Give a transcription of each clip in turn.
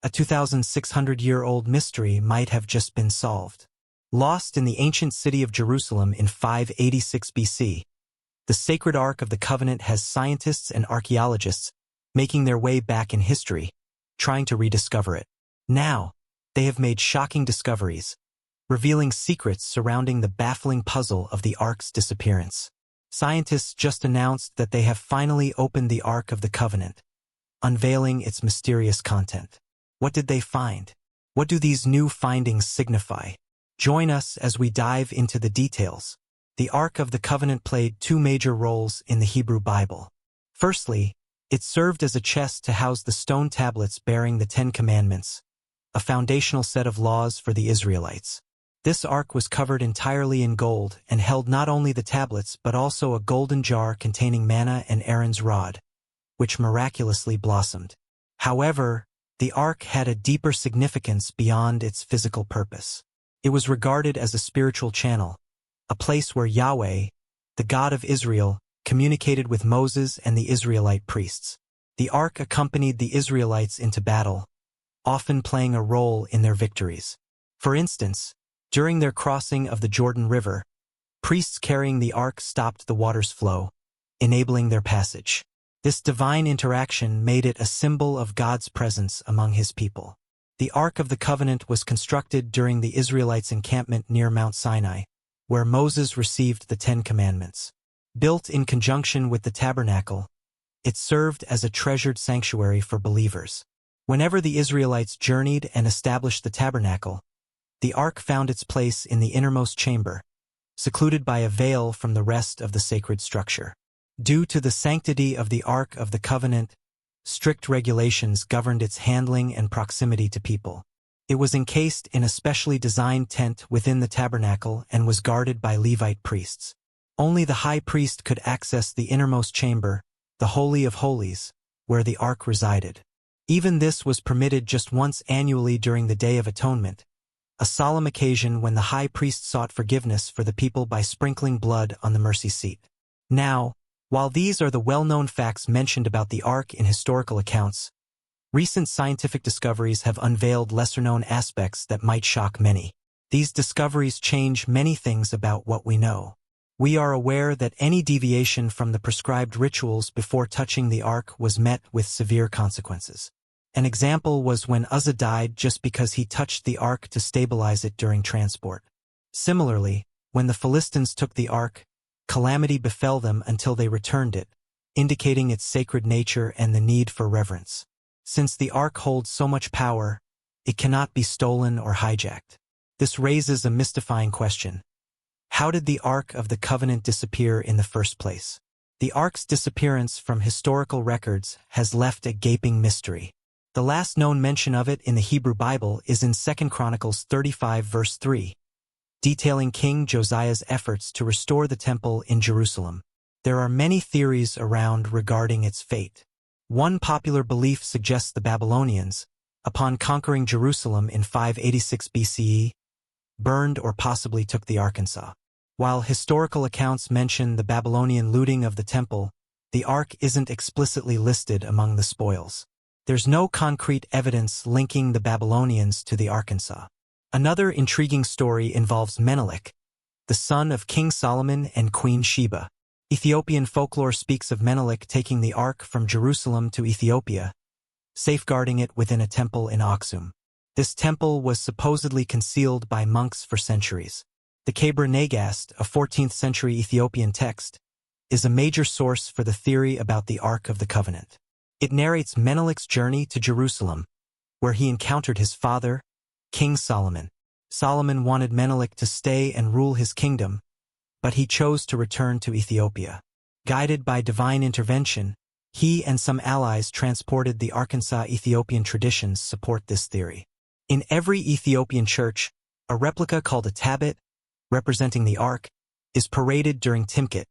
A 2,600-year-old mystery might have just been solved. Lost in the ancient city of Jerusalem in 586 BC, the Sacred Ark of the Covenant has scientists and archaeologists making their way back in history, trying to rediscover it. Now, they have made shocking discoveries, revealing secrets surrounding the baffling puzzle of the Ark's disappearance. Scientists just announced that they have finally opened the Ark of the Covenant, unveiling its mysterious content. What did they find? What do these new findings signify? Join us as we dive into the details. The Ark of the Covenant played two major roles in the Hebrew Bible. Firstly, it served as a chest to house the stone tablets bearing the Ten Commandments, a foundational set of laws for the Israelites. This ark was covered entirely in gold and held not only the tablets but also a golden jar containing manna and Aaron's rod, which miraculously blossomed. However, the ark had a deeper significance beyond its physical purpose. It was regarded as a spiritual channel, a place where Yahweh, the God of Israel, communicated with Moses and the Israelite priests. The ark accompanied the Israelites into battle, often playing a role in their victories. For instance, during their crossing of the Jordan River, priests carrying the ark stopped the water's flow, enabling their passage. This divine interaction made it a symbol of God's presence among his people. The Ark of the Covenant was constructed during the Israelites' encampment near Mount Sinai, where Moses received the Ten Commandments. Built in conjunction with the tabernacle, it served as a treasured sanctuary for believers. Whenever the Israelites journeyed and established the tabernacle, the ark found its place in the innermost chamber, secluded by a veil from the rest of the sacred structure. Due to the sanctity of the Ark of the Covenant, strict regulations governed its handling and proximity to people. It was encased in a specially designed tent within the tabernacle and was guarded by Levite priests. Only the high priest could access the innermost chamber, the Holy of Holies, where the ark resided. Even this was permitted just once annually during the Day of Atonement, a solemn occasion when the high priest sought forgiveness for the people by sprinkling blood on the mercy seat. Now, while these are the well-known facts mentioned about the ark in historical accounts, recent scientific discoveries have unveiled lesser-known aspects that might shock many. These discoveries change many things about what we know. We are aware that any deviation from the prescribed rituals before touching the ark was met with severe consequences. An example was when Uzzah died just because he touched the ark to stabilize it during transport. Similarly, when the Philistines took the ark, calamity befell them until they returned it, indicating its sacred nature and the need for reverence. Since the ark holds so much power, it cannot be stolen or hijacked. This raises a mystifying question. How did the Ark of the Covenant disappear in the first place? The ark's disappearance from historical records has left a gaping mystery. The last known mention of it in the Hebrew Bible is in 2 Chronicles 35 verse 3, detailing King Josiah's efforts to restore the temple in Jerusalem. There are many theories around regarding its fate. One popular belief suggests the Babylonians, upon conquering Jerusalem in 586 BCE, burned or possibly took the Arkansas. While historical accounts mention the Babylonian looting of the temple, the ark isn't explicitly listed among the spoils. There's no concrete evidence linking the Babylonians to the Arkansas. Another intriguing story involves Menelik, the son of King Solomon and Queen Sheba. Ethiopian folklore speaks of Menelik taking the ark from Jerusalem to Ethiopia, safeguarding it within a temple in Aksum. This temple was supposedly concealed by monks for centuries. The Kebra Nagast, a 14th-century Ethiopian text, is a major source for the theory about the Ark of the Covenant. It narrates Menelik's journey to Jerusalem, where he encountered his father, King Solomon. Solomon wanted Menelik to stay and rule his kingdom, but he chose to return to Ethiopia. Guided by divine intervention, he and some allies transported the Arkansas. Ethiopian traditions support this theory. In every Ethiopian church, a replica called a tablet, representing the Ark, is paraded during Timkit,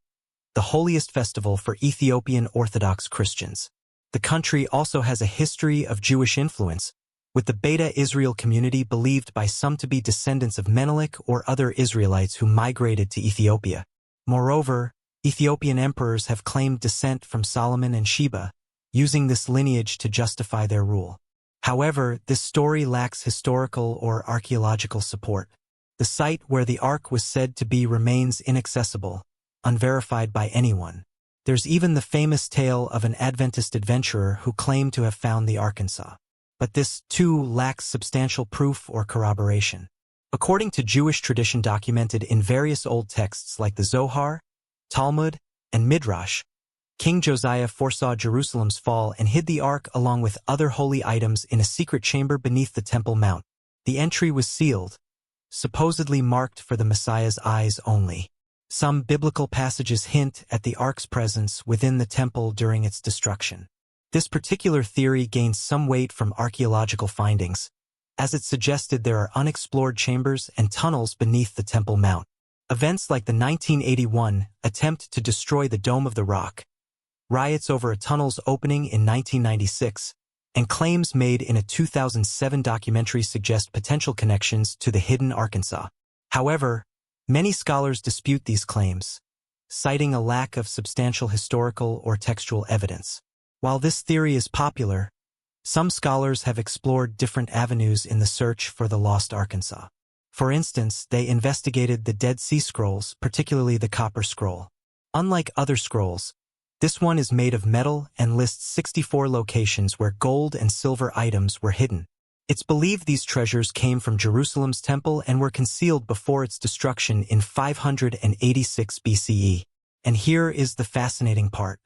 the holiest festival for Ethiopian Orthodox Christians. The country also has a history of Jewish influence, with the Beta Israel community believed by some to be descendants of Menelik or other Israelites who migrated to Ethiopia. Moreover, Ethiopian emperors have claimed descent from Solomon and Sheba, using this lineage to justify their rule. However, this story lacks historical or archaeological support. The site where the Ark was said to be remains inaccessible, unverified by anyone. There's even the famous tale of an Adventist adventurer who claimed to have found the Arkansas. But this, too, lacks substantial proof or corroboration. According to Jewish tradition documented in various old texts like the Zohar, Talmud, and Midrash, King Josiah foresaw Jerusalem's fall and hid the Ark along with other holy items in a secret chamber beneath the Temple Mount. The entry was sealed, supposedly marked for the Messiah's eyes only. Some biblical passages hint at the Ark's presence within the temple during its destruction. This particular theory gains some weight from archaeological findings, as it suggested there are unexplored chambers and tunnels beneath the Temple Mount. Events like the 1981 attempt to destroy the Dome of the Rock, riots over a tunnel's opening in 1996, and claims made in a 2007 documentary suggest potential connections to the hidden Arkansas. However, many scholars dispute these claims, citing a lack of substantial historical or textual evidence. While this theory is popular, some scholars have explored different avenues in the search for the lost Arkansas. For instance, they investigated the Dead Sea Scrolls, particularly the Copper Scroll. Unlike other scrolls, this one is made of metal and lists 64 locations where gold and silver items were hidden. It's believed these treasures came from Jerusalem's temple and were concealed before its destruction in 586 BCE. And here is the fascinating part.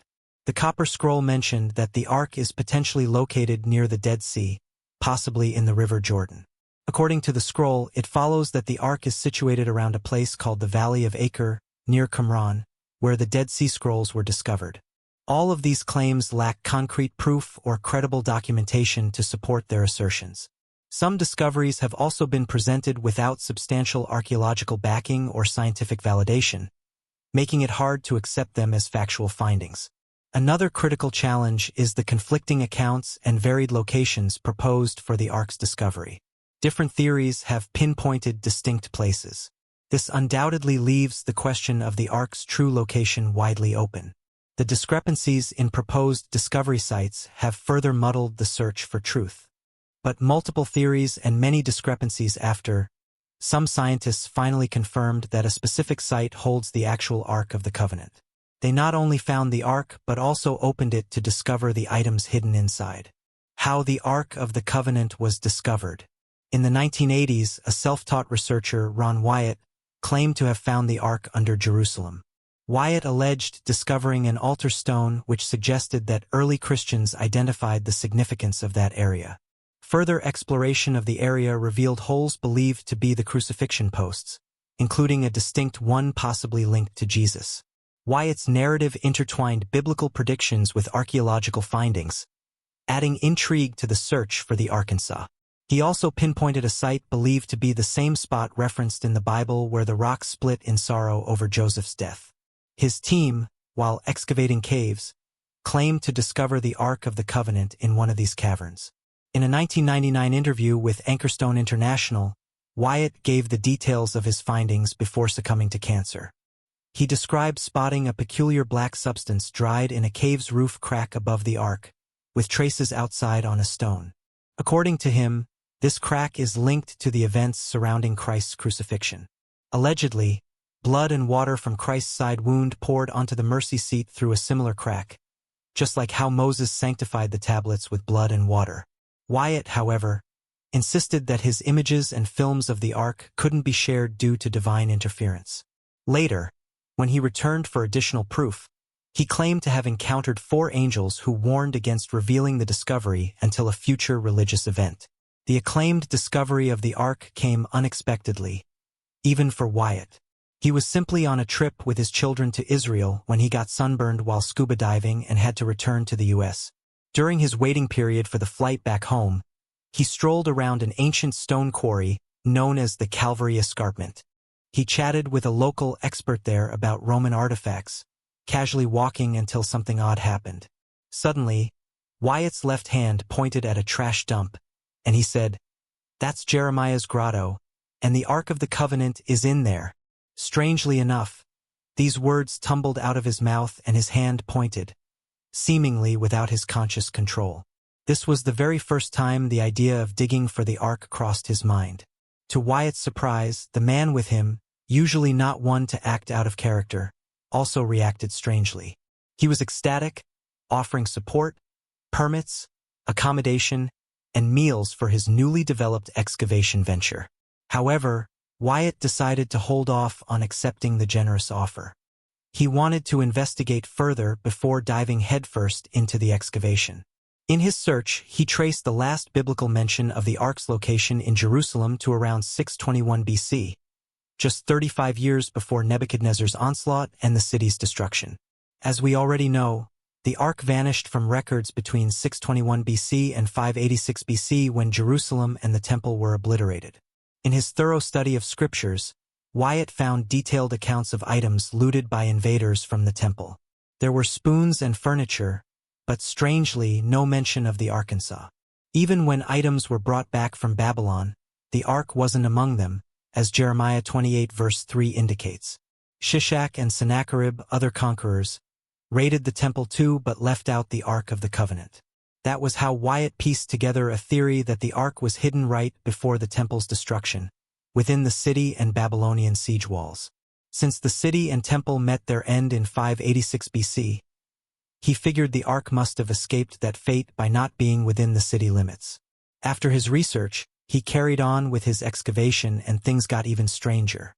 The Copper Scroll mentioned that the Ark is potentially located near the Dead Sea, possibly in the River Jordan. According to the scroll, it follows that the Ark is situated around a place called the Valley of Acre, near Qumran, where the Dead Sea Scrolls were discovered. All of these claims lack concrete proof or credible documentation to support their assertions. Some discoveries have also been presented without substantial archaeological backing or scientific validation, making it hard to accept them as factual findings. Another critical challenge is the conflicting accounts and varied locations proposed for the Ark's discovery. Different theories have pinpointed distinct places. This undoubtedly leaves the question of the Ark's true location widely open. The discrepancies in proposed discovery sites have further muddled the search for truth. But multiple theories and many discrepancies after, some scientists finally confirmed that a specific site holds the actual Ark of the Covenant. They not only found the Ark but also opened it to discover the items hidden inside. How the Ark of the Covenant was discovered. In the 1980s, a self-taught researcher, Ron Wyatt, claimed to have found the Ark under Jerusalem. Wyatt alleged discovering an altar stone which suggested that early Christians identified the significance of that area. Further exploration of the area revealed holes believed to be the crucifixion posts, including a distinct one possibly linked to Jesus. Wyatt's narrative intertwined biblical predictions with archaeological findings, adding intrigue to the search for the Arkansas. He also pinpointed a site believed to be the same spot referenced in the Bible where the rock split in sorrow over Joseph's death. His team, while excavating caves, claimed to discover the Ark of the Covenant in one of these caverns. In a 1999 interview with Anchorstone International, Wyatt gave the details of his findings before succumbing to cancer. He described spotting a peculiar black substance dried in a cave's roof crack above the Ark, with traces outside on a stone. According to him, this crack is linked to the events surrounding Christ's crucifixion. Allegedly, blood and water from Christ's side wound poured onto the mercy seat through a similar crack, just like how Moses sanctified the tablets with blood and water. Wyatt, however, insisted that his images and films of the Ark couldn't be shared due to divine interference. Later, when he returned for additional proof, he claimed to have encountered 4 angels who warned against revealing the discovery until a future religious event. The acclaimed discovery of the Ark came unexpectedly, even for Wyatt. He was simply on a trip with his children to Israel when he got sunburned while scuba diving and had to return to the U.S. During his waiting period for the flight back home, he strolled around an ancient stone quarry known as the Calvary Escarpment. He chatted with a local expert there about Roman artifacts, casually walking until something odd happened. Suddenly, Wyatt's left hand pointed at a trash dump, and he said, "That's Jeremiah's grotto, and the Ark of the Covenant is in there." Strangely enough, these words tumbled out of his mouth and his hand pointed, seemingly without his conscious control. This was the very first time the idea of digging for the Ark crossed his mind. To Wyatt's surprise, the man with him, usually not one to act out of character, also reacted strangely. He was ecstatic, offering support, permits, accommodation, and meals for his newly developed excavation venture. However, Wyatt decided to hold off on accepting the generous offer. He wanted to investigate further before diving headfirst into the excavation. In his search, he traced the last biblical mention of the Ark's location in Jerusalem to around 621 BC, just 35 years before Nebuchadnezzar's onslaught and the city's destruction. As we already know, the Ark vanished from records between 621 BC and 586 BC when Jerusalem and the Temple were obliterated. In his thorough study of scriptures, Wyatt found detailed accounts of items looted by invaders from the Temple. There were spoons and furniture, but strangely no mention of the Arkansas. Even when items were brought back from Babylon, the Ark wasn't among them, as Jeremiah 28 verse 3 indicates. Shishak and Sennacherib, other conquerors, raided the temple too but left out the Ark of the Covenant. That was how Wyatt pieced together a theory that the Ark was hidden right before the temple's destruction, within the city and Babylonian siege walls. Since the city and temple met their end in 586 BC, he figured the Ark must have escaped that fate by not being within the city limits. After his research, he carried on with his excavation and things got even stranger.